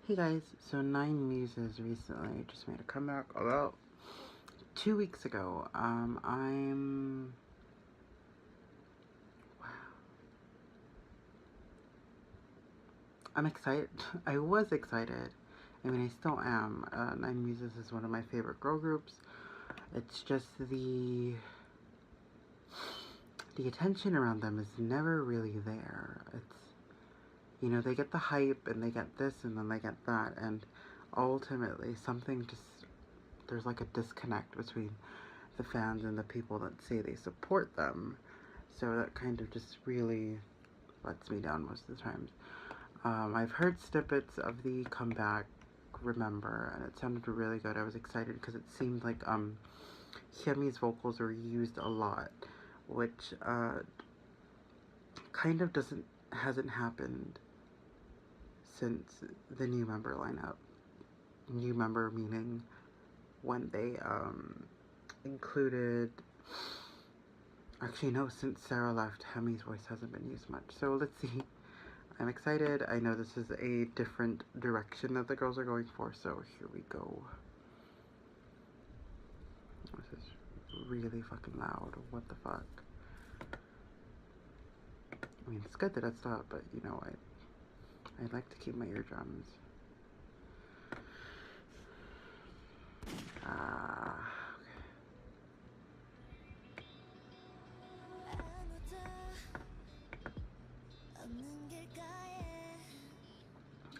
Hey guys, so Nainmusises recently just made a comeback about 2 weeks ago. I'm excited. I was excited. I mean, I still am. Nainmusises is one of my favorite girl groups. It's just the attention around them is never really there. It's, you know, they get the hype and they get this and then they get that, and ultimately something just, there's like a disconnect between the fans and the people that say they support them. So that kind of just really lets me down most of the times. I've heard snippets of the comeback, Remember, and it sounded really good. I was excited because it seemed like Hyunmi's vocals were used a lot, which kind of hasn't happened since the new member lineup. New member meaning when they included, actually no, since Sarah left, Hyunmi's voice hasn't been used much. So let's see. I'm excited. I know this is a different direction that the girls are going for, so here we go. This is really fucking loud. What the fuck? I mean, it's good that it stopped, but you know, I'd like to keep my eardrums.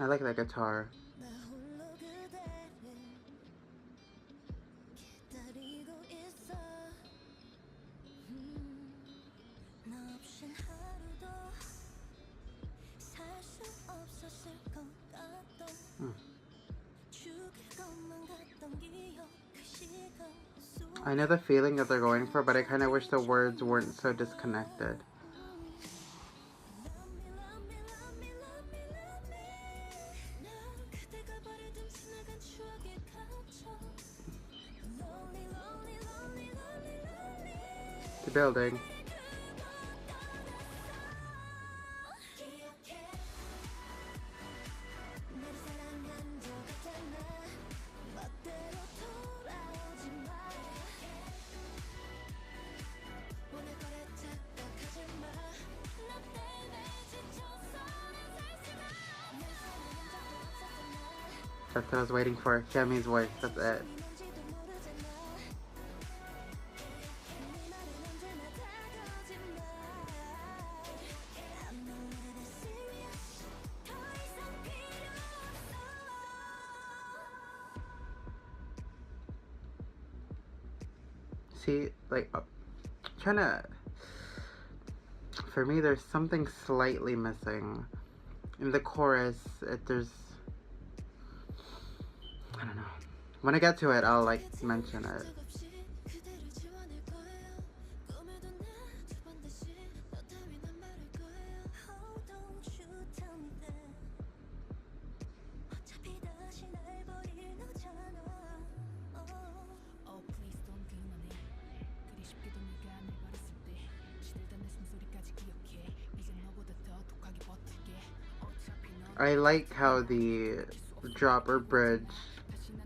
I like that guitar. I know the feeling that they're going for, but I kind of wish the words weren't so disconnected. The building. That's what I was waiting for. Hyunmi's voice. That's it. See, like, trying to. For me, there's something slightly missing in the chorus. There's. I don't know. When I get to it, I'll like mention it. I like how the drop or bridge,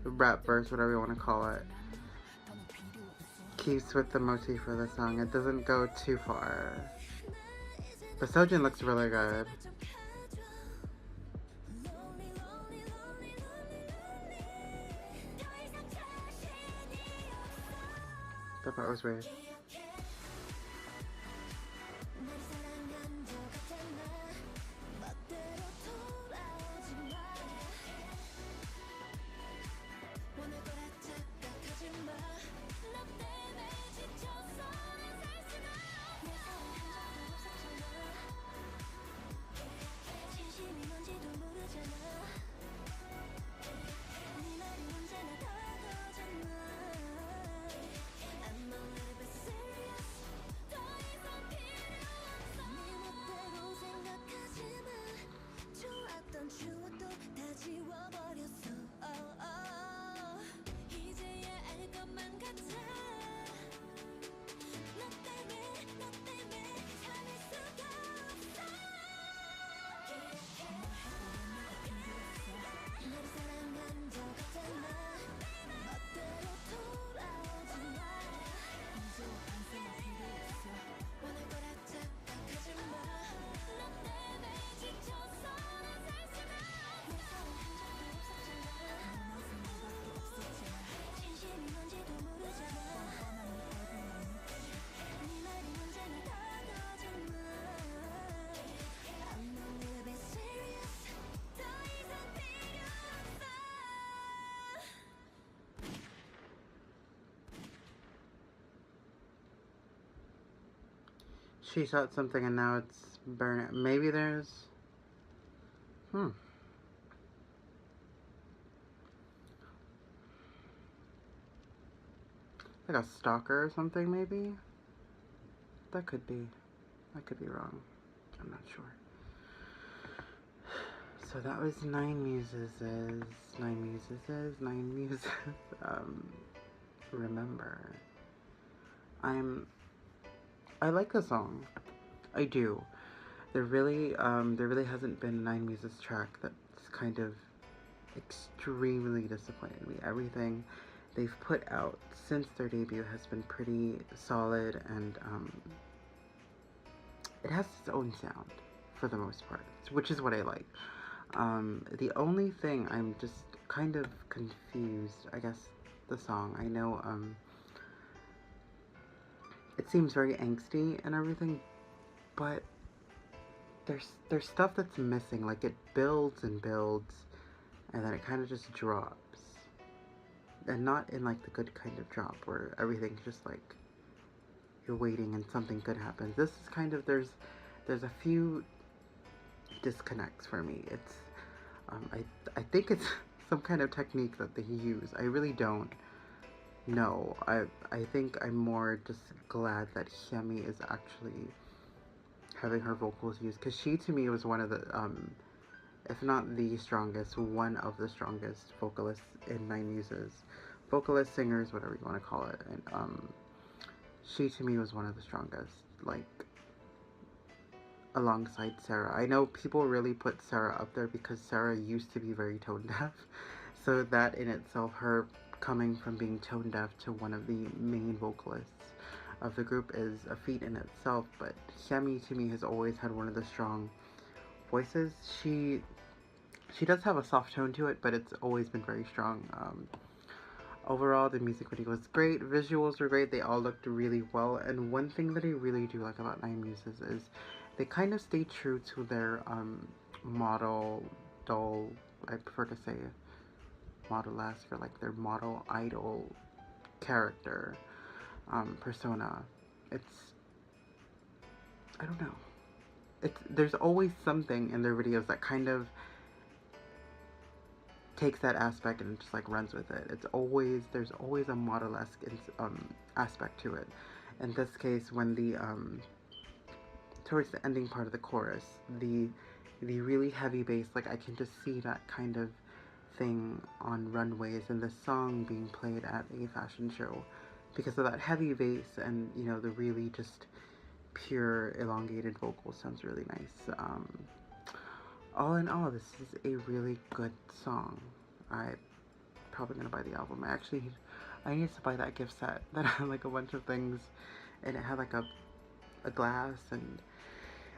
rap verse, whatever you want to call it, keeps with the motif for the song. It doesn't go too far. But Sojin looks really good. That part was weird. She shot something and now it's burning. Maybe there's... like a stalker or something, maybe? That could be. I could be wrong. I'm not sure. So that was nainmusises. Remember. I like the song. I do. There really hasn't been a nainmusises track that's kind of extremely disappointed me. Everything they've put out since their debut has been pretty solid, and it has its own sound for the most part, which is what I like. The only thing I'm just kind of confused, I guess, the song. I know it seems very angsty and everything, but there's stuff that's missing. Like, it builds and builds, and then it kind of just drops. And not in like the good kind of drop where everything's just like you're waiting and something good happens. This is kind of, there's a few disconnects for me. It's I think it's some kind of technique that they use. I really don't know. I think I'm more just glad that Hyemi is actually having her vocals used, because she to me was one of the if not the strongest, one of the strongest vocalists in nainmusises. Vocalists, singers, whatever you want to call it. And she to me was one of the strongest, like, alongside Sarah. I know people really put Sarah up there because Sarah used to be very tone deaf. So that in itself, her coming from being tone deaf to one of the main vocalists of the group, is a feat in itself. But Hyemi to me has always had one of the strong voices. She does have a soft tone to it, but it's always been very strong. Overall, the music video was great. Visuals were great. They all looked really well. And one thing that I really do like about nainmusises is they kind of stay true to their model, doll, I prefer to say model-esque, or like their model idol character persona. I don't know. There's always something in their videos that kind of takes that aspect and just like runs with it. There's always a model-esque aspect to it. In this case, when the towards the ending part of the chorus, the really heavy bass, like I can just see that kind of thing on runways and the song being played at a fashion show because of that heavy bass, and you know, the really just pure elongated vocal sounds really nice. All in all, this is a really good song. I'm probably gonna buy the album. I need to buy that gift set that had like a bunch of things, and it had like a glass and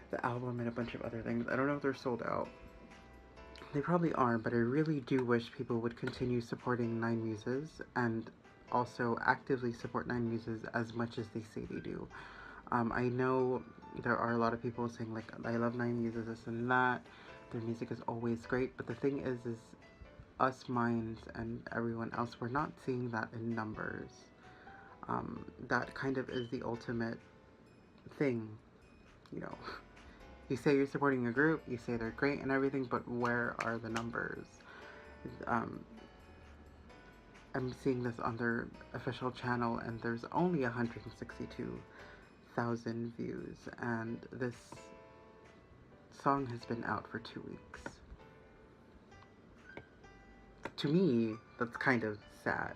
the album and a bunch of other things. I don't know if they're sold out. They probably are, but I really do wish people would continue supporting nainmusises and also actively support nainmusises as much as they say they do. I know there are a lot of people saying like, I love nainmusises, this and that. Their music is always great, but the thing is us minds and everyone else, we're not seeing that in numbers. That kind of is the ultimate thing, you know. You say you're supporting a group, you say they're great and everything, but where are the numbers? I'm seeing this on their official channel, and there's only 162,000 views, and this song has been out for 2 weeks. To me, that's kind of sad.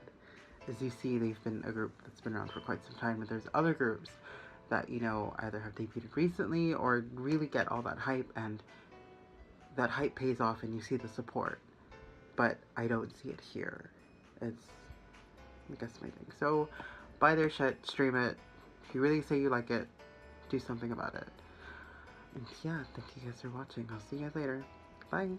As you see, they've been a group that's been around for quite some time, and there's other groups that, you know, either have debuted recently or really get all that hype, and that hype pays off and you see the support. But I don't see it here. It's, I guess, my thing. So, buy their shit, stream it. If you really say you like it, do something about it. And yeah, thank you guys for watching. I'll see you guys later. Bye!